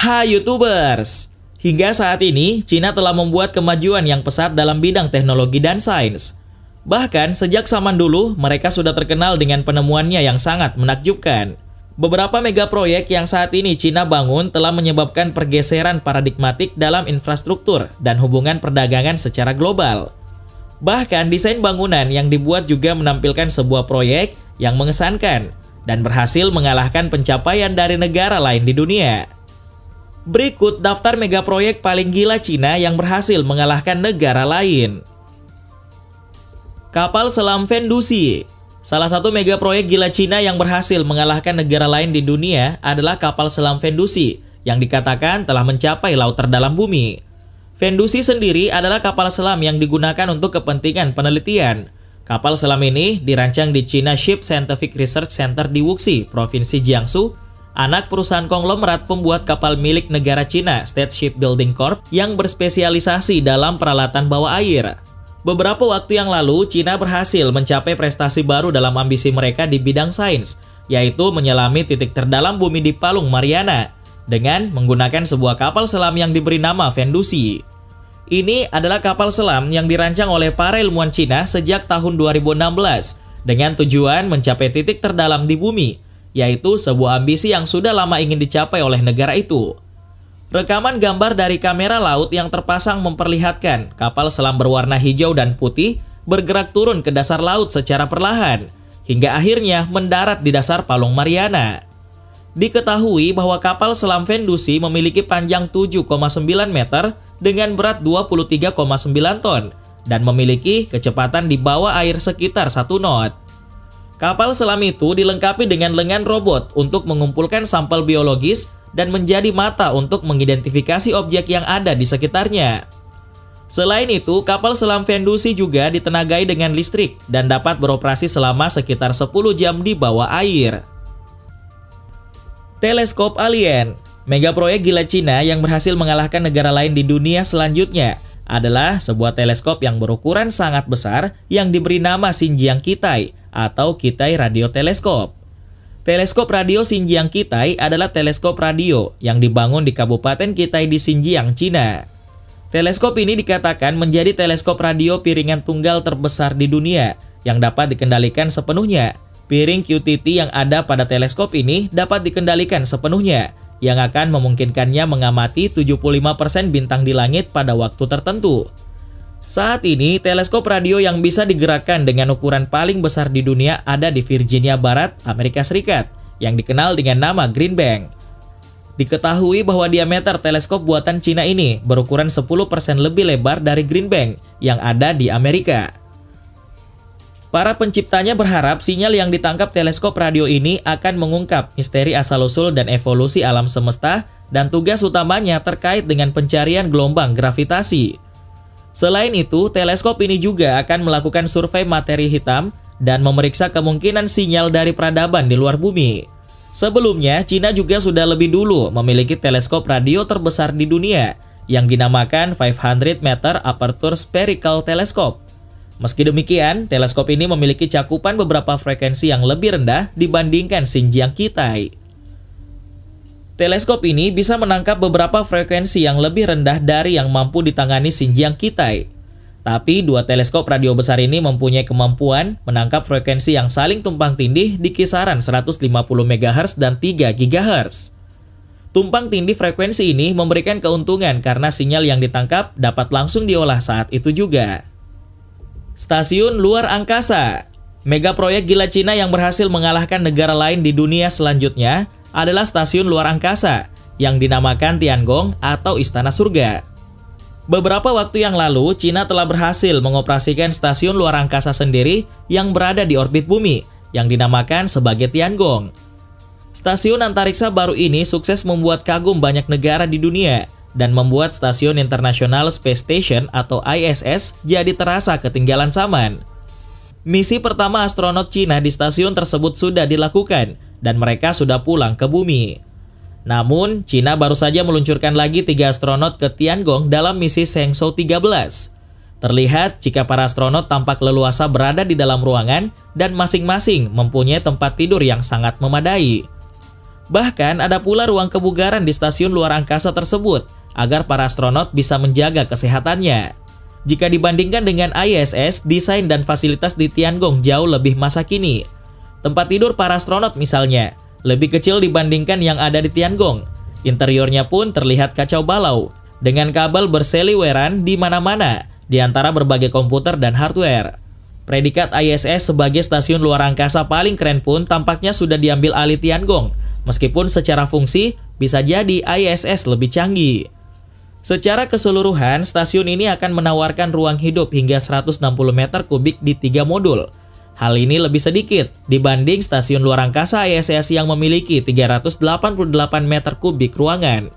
Hai YouTubers! Hingga saat ini, Cina telah membuat kemajuan yang pesat dalam bidang teknologi dan sains. Bahkan, sejak zaman dulu, mereka sudah terkenal dengan penemuannya yang sangat menakjubkan. Beberapa mega proyek yang saat ini Cina bangun telah menyebabkan pergeseran paradigmatik dalam infrastruktur dan hubungan perdagangan secara global. Bahkan, desain bangunan yang dibuat juga menampilkan sebuah proyek yang mengesankan dan berhasil mengalahkan pencapaian dari negara lain di dunia. Berikut daftar mega proyek paling gila Cina yang berhasil mengalahkan negara lain. Kapal selam Fendusi. Salah satu mega proyek gila Cina yang berhasil mengalahkan negara lain di dunia adalah kapal selam Fendusi yang dikatakan telah mencapai laut terdalam bumi. Fendusi sendiri adalah kapal selam yang digunakan untuk kepentingan penelitian. Kapal selam ini dirancang di China Ship Scientific Research Center di Wuxi, Provinsi Jiangsu, anak perusahaan konglomerat pembuat kapal milik negara Cina, State Shipbuilding Corp, yang berspesialisasi dalam peralatan bawah air. Beberapa waktu yang lalu, Cina berhasil mencapai prestasi baru dalam ambisi mereka di bidang sains, yaitu menyelami titik terdalam bumi di Palung Mariana, dengan menggunakan sebuah kapal selam yang diberi nama Fendusi. Ini adalah kapal selam yang dirancang oleh para ilmuwan Cina sejak tahun 2016, dengan tujuan mencapai titik terdalam di bumi, yaitu sebuah ambisi yang sudah lama ingin dicapai oleh negara itu. Rekaman gambar dari kamera laut yang terpasang memperlihatkan kapal selam berwarna hijau dan putih bergerak turun ke dasar laut secara perlahan, hingga akhirnya mendarat di dasar Palung Mariana. Diketahui bahwa kapal selam Fendusi memiliki panjang 7,9 meter dengan berat 23,9 ton dan memiliki kecepatan di bawah air sekitar 1 knot. Kapal selam itu dilengkapi dengan lengan robot untuk mengumpulkan sampel biologis dan menjadi mata untuk mengidentifikasi objek yang ada di sekitarnya. Selain itu, kapal selam Fendusi juga ditenagai dengan listrik dan dapat beroperasi selama sekitar 10 jam di bawah air. Teleskop Alien. Mega proyek gila Cina yang berhasil mengalahkan negara lain di dunia selanjutnya adalah sebuah teleskop yang berukuran sangat besar yang diberi nama Xinjiang Kitai atau Kitai Radio Teleskop. Teleskop radio Xinjiang Kitai adalah teleskop radio yang dibangun di Kabupaten Kitai di Xinjiang, Cina. Teleskop ini dikatakan menjadi teleskop radio piringan tunggal terbesar di dunia yang dapat dikendalikan sepenuhnya. Piring QTT yang ada pada teleskop ini dapat dikendalikan sepenuhnya, yang akan memungkinkannya mengamati 75% bintang di langit pada waktu tertentu. Saat ini, teleskop radio yang bisa digerakkan dengan ukuran paling besar di dunia ada di Virginia Barat, Amerika Serikat, yang dikenal dengan nama Green Bank. Diketahui bahwa diameter teleskop buatan Cina ini berukuran 10% lebih lebar dari Green Bank yang ada di Amerika. Para penciptanya berharap sinyal yang ditangkap teleskop radio ini akan mengungkap misteri asal-usul dan evolusi alam semesta dan tugas utamanya terkait dengan pencarian gelombang gravitasi. Selain itu, teleskop ini juga akan melakukan survei materi hitam dan memeriksa kemungkinan sinyal dari peradaban di luar bumi. Sebelumnya, Cina juga sudah lebih dulu memiliki teleskop radio terbesar di dunia yang dinamakan 500 meter Aperture Spherical Telescope. Meski demikian, teleskop ini memiliki cakupan beberapa frekuensi yang lebih rendah dibandingkan Xinjiang Kitai. Teleskop ini bisa menangkap beberapa frekuensi yang lebih rendah dari yang mampu ditangani Xinjiang Kitai. Tapi dua teleskop radio besar ini mempunyai kemampuan menangkap frekuensi yang saling tumpang tindih di kisaran 150 MHz dan 3 GHz. Tumpang tindih frekuensi ini memberikan keuntungan karena sinyal yang ditangkap dapat langsung diolah saat itu juga. Stasiun luar angkasa. Mega proyek gila Cina yang berhasil mengalahkan negara lain di dunia selanjutnya adalah stasiun luar angkasa yang dinamakan Tiangong atau Istana Surga. Beberapa waktu yang lalu, Cina telah berhasil mengoperasikan stasiun luar angkasa sendiri yang berada di orbit bumi yang dinamakan sebagai Tiangong. Stasiun antariksa baru ini sukses membuat kagum banyak negara di dunia dan membuat Stasiun International Space Station atau ISS jadi terasa ketinggalan zaman. Misi pertama astronot Cina di stasiun tersebut sudah dilakukan dan mereka sudah pulang ke bumi. Namun, Cina baru saja meluncurkan lagi 3 astronot ke Tiangong dalam misi Shenzhou 13. Terlihat jika para astronot tampak leluasa berada di dalam ruangan dan masing-masing mempunyai tempat tidur yang sangat memadai. Bahkan ada pula ruang kebugaran di stasiun luar angkasa tersebut agar para astronot bisa menjaga kesehatannya. Jika dibandingkan dengan ISS, desain dan fasilitas di Tiangong jauh lebih masa kini. Tempat tidur para astronot misalnya lebih kecil dibandingkan yang ada di Tiangong. Interiornya pun terlihat kacau balau, dengan kabel berseliweran di mana-mana di antara berbagai komputer dan hardware. Predikat ISS sebagai stasiun luar angkasa paling keren pun tampaknya sudah diambil alih Tiangong, meskipun secara fungsi bisa jadi ISS lebih canggih. Secara keseluruhan, stasiun ini akan menawarkan ruang hidup hingga 160 meter kubik di 3 modul. Hal ini lebih sedikit dibanding stasiun luar angkasa ISS yang memiliki 388 meter kubik ruangan.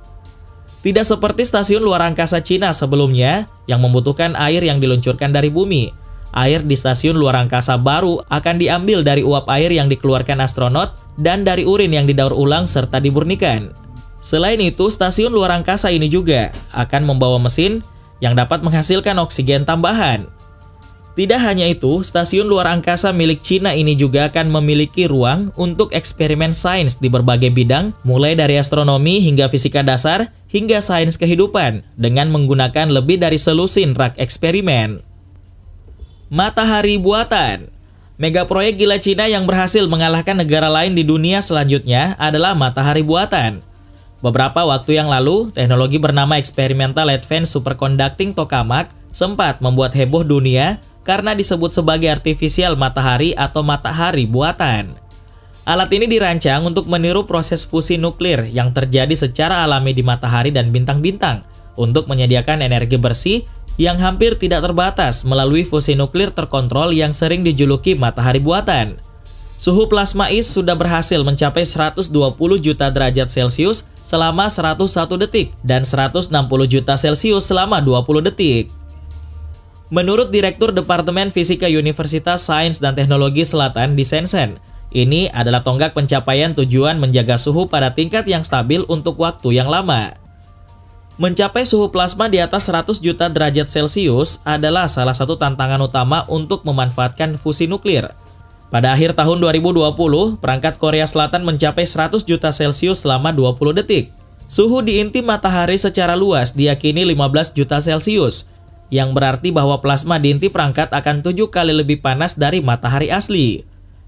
Tidak seperti stasiun luar angkasa Cina sebelumnya yang membutuhkan air yang diluncurkan dari bumi. Air di stasiun luar angkasa baru akan diambil dari uap air yang dikeluarkan astronot dan dari urin yang didaur ulang serta dimurnikan. Selain itu, stasiun luar angkasa ini juga akan membawa mesin yang dapat menghasilkan oksigen tambahan. Tidak hanya itu, stasiun luar angkasa milik Cina ini juga akan memiliki ruang untuk eksperimen sains di berbagai bidang, mulai dari astronomi hingga fisika dasar, hingga sains kehidupan, dengan menggunakan lebih dari selusin rak eksperimen. Matahari buatan. Mega proyek gila Cina yang berhasil mengalahkan negara lain di dunia selanjutnya adalah matahari buatan. Beberapa waktu yang lalu, teknologi bernama Experimental Advanced Superconducting Tokamak sempat membuat heboh dunia karena disebut sebagai artificial matahari atau matahari buatan. Alat ini dirancang untuk meniru proses fusi nuklir yang terjadi secara alami di matahari dan bintang-bintang untuk menyediakan energi bersih yang hampir tidak terbatas melalui fusi nuklir terkontrol yang sering dijuluki matahari buatan. Suhu plasma is sudah berhasil mencapai 120 juta derajat Celcius selama 101 detik dan 160 juta Celcius selama 20 detik. Menurut Direktur Departemen Fisika Universitas Sains dan Teknologi Selatan di Shenzhen, ini adalah tonggak pencapaian tujuan menjaga suhu pada tingkat yang stabil untuk waktu yang lama. Mencapai suhu plasma di atas 100 juta derajat Celcius adalah salah satu tantangan utama untuk memanfaatkan fusi nuklir. Pada akhir tahun 2020, perangkat Korea Selatan mencapai 100 juta Celcius selama 20 detik. Suhu di inti matahari secara luas diyakini 15 juta Celcius, yang berarti bahwa plasma di inti perangkat akan 7 kali lebih panas dari matahari asli.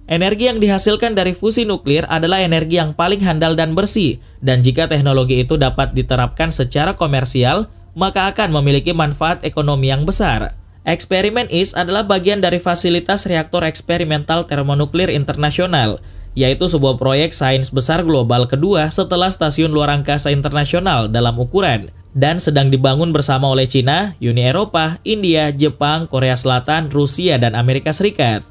Energi yang dihasilkan dari fusi nuklir adalah energi yang paling handal dan bersih, dan jika teknologi itu dapat diterapkan secara komersial, maka akan memiliki manfaat ekonomi yang besar. Eksperimen IS adalah bagian dari fasilitas reaktor eksperimental termonuklir internasional, yaitu sebuah proyek sains besar global kedua setelah Stasiun Luar Angkasa Internasional dalam ukuran, dan sedang dibangun bersama oleh Cina, Uni Eropa, India, Jepang, Korea Selatan, Rusia, dan Amerika Serikat.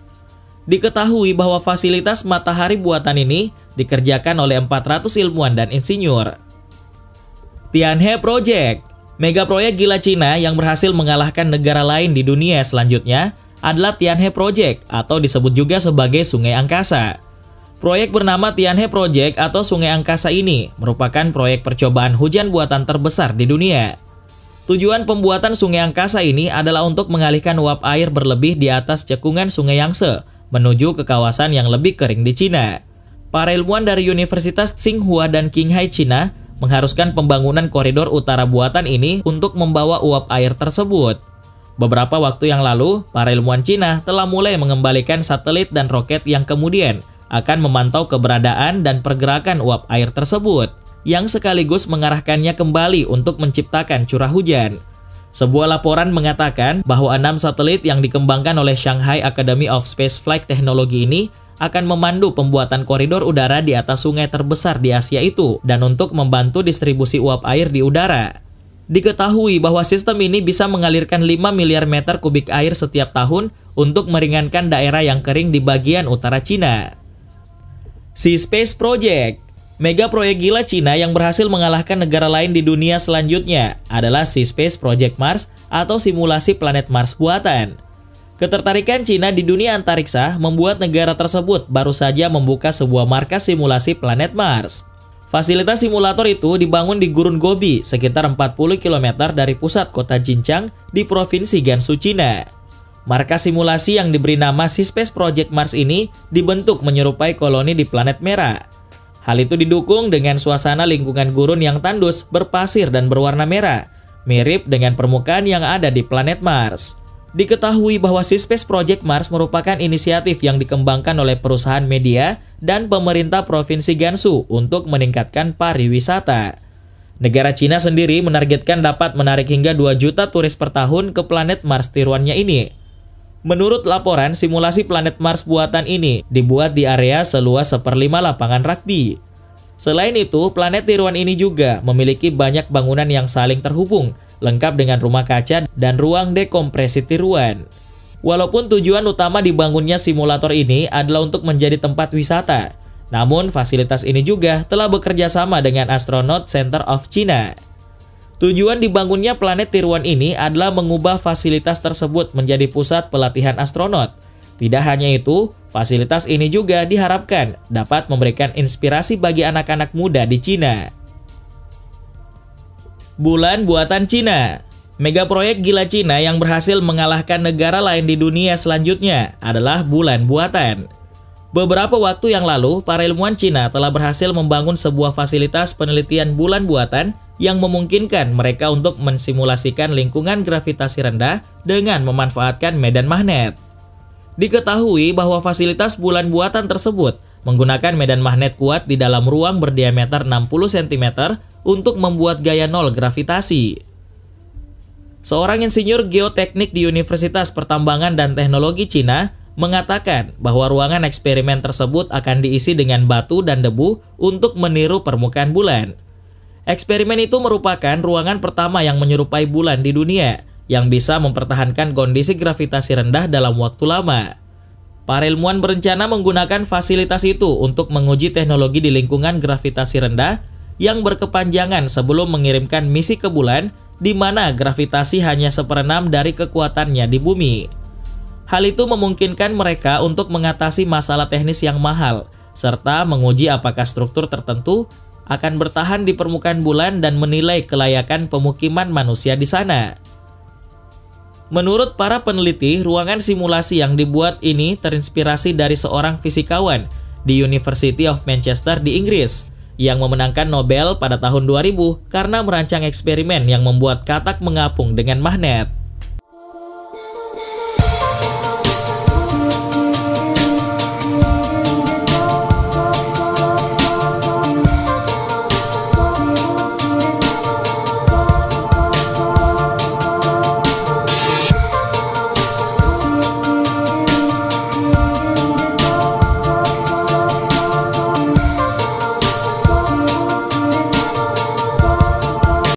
Diketahui bahwa fasilitas matahari buatan ini dikerjakan oleh 400 ilmuwan dan insinyur. Tianhe Project. Mega proyek gila Cina yang berhasil mengalahkan negara lain di dunia selanjutnya adalah Tianhe Project atau disebut juga sebagai Sungai Angkasa. Proyek bernama Tianhe Project atau Sungai Angkasa ini merupakan proyek percobaan hujan buatan terbesar di dunia. Tujuan pembuatan Sungai Angkasa ini adalah untuk mengalihkan uap air berlebih di atas cekungan Sungai Yangtze menuju ke kawasan yang lebih kering di Cina. Para ilmuwan dari Universitas Tsinghua dan Qinghai Cina mengharuskan pembangunan koridor utara buatan ini untuk membawa uap air tersebut. Beberapa waktu yang lalu, para ilmuwan Cina telah mulai mengembalikan satelit dan roket yang kemudian akan memantau keberadaan dan pergerakan uap air tersebut, yang sekaligus mengarahkannya kembali untuk menciptakan curah hujan. Sebuah laporan mengatakan bahwa 6 satelit yang dikembangkan oleh Shanghai Academy of Spaceflight Technology ini akan memandu pembuatan koridor udara di atas sungai terbesar di Asia itu dan untuk membantu distribusi uap air di udara. Diketahui bahwa sistem ini bisa mengalirkan 5 miliar meter kubik air setiap tahun untuk meringankan daerah yang kering di bagian utara Cina. Sea Space Project. Mega proyek gila Cina yang berhasil mengalahkan negara lain di dunia selanjutnya adalah Sea Space Project Mars atau simulasi planet Mars buatan. Ketertarikan Cina di dunia antariksa membuat negara tersebut baru saja membuka sebuah markas simulasi planet Mars. Fasilitas simulator itu dibangun di Gurun Gobi, sekitar 40 km dari pusat kota Jinshan di Provinsi Gansu, Cina. Markas simulasi yang diberi nama Sea Space Project Mars ini dibentuk menyerupai koloni di planet merah. Hal itu didukung dengan suasana lingkungan gurun yang tandus, berpasir dan berwarna merah, mirip dengan permukaan yang ada di planet Mars. Diketahui bahwa Seaspace Project Mars merupakan inisiatif yang dikembangkan oleh perusahaan media dan pemerintah Provinsi Gansu untuk meningkatkan pariwisata. Negara Cina sendiri menargetkan dapat menarik hingga 2 juta turis per tahun ke planet Mars tiruannya ini. Menurut laporan, simulasi planet Mars buatan ini dibuat di area seluas 1/5 lapangan rugby. Selain itu, planet tiruan ini juga memiliki banyak bangunan yang saling terhubung, lengkap dengan rumah kaca dan ruang dekompresi tiruan. Walaupun tujuan utama dibangunnya simulator ini adalah untuk menjadi tempat wisata, namun fasilitas ini juga telah bekerja sama dengan Astronaut Center of China. Tujuan dibangunnya planet tiruan ini adalah mengubah fasilitas tersebut menjadi pusat pelatihan astronot. Tidak hanya itu, fasilitas ini juga diharapkan dapat memberikan inspirasi bagi anak-anak muda di Cina. Bulan buatan Cina. Megaproyek gila Cina yang berhasil mengalahkan negara lain di dunia selanjutnya adalah bulan buatan. Beberapa waktu yang lalu, para ilmuwan Cina telah berhasil membangun sebuah fasilitas penelitian bulan buatan yang memungkinkan mereka untuk mensimulasikan lingkungan gravitasi rendah dengan memanfaatkan medan magnet. Diketahui bahwa fasilitas bulan buatan tersebut menggunakan medan magnet kuat di dalam ruang berdiameter 60 cm untuk membuat gaya nol gravitasi. Seorang insinyur geoteknik di Universitas Pertambangan dan Teknologi Cina mengatakan bahwa ruangan eksperimen tersebut akan diisi dengan batu dan debu untuk meniru permukaan bulan. Eksperimen itu merupakan ruangan pertama yang menyerupai bulan di dunia, yang bisa mempertahankan kondisi gravitasi rendah dalam waktu lama. Para ilmuwan berencana menggunakan fasilitas itu untuk menguji teknologi di lingkungan gravitasi rendah yang berkepanjangan sebelum mengirimkan misi ke bulan, di mana gravitasi hanya 1/6 dari kekuatannya di bumi. Hal itu memungkinkan mereka untuk mengatasi masalah teknis yang mahal, serta menguji apakah struktur tertentu akan bertahan di permukaan bulan dan menilai kelayakan pemukiman manusia di sana. Menurut para peneliti, ruangan simulasi yang dibuat ini terinspirasi dari seorang fisikawan di University of Manchester di Inggris yang memenangkan Nobel pada tahun 2000 karena merancang eksperimen yang membuat katak mengapung dengan magnet.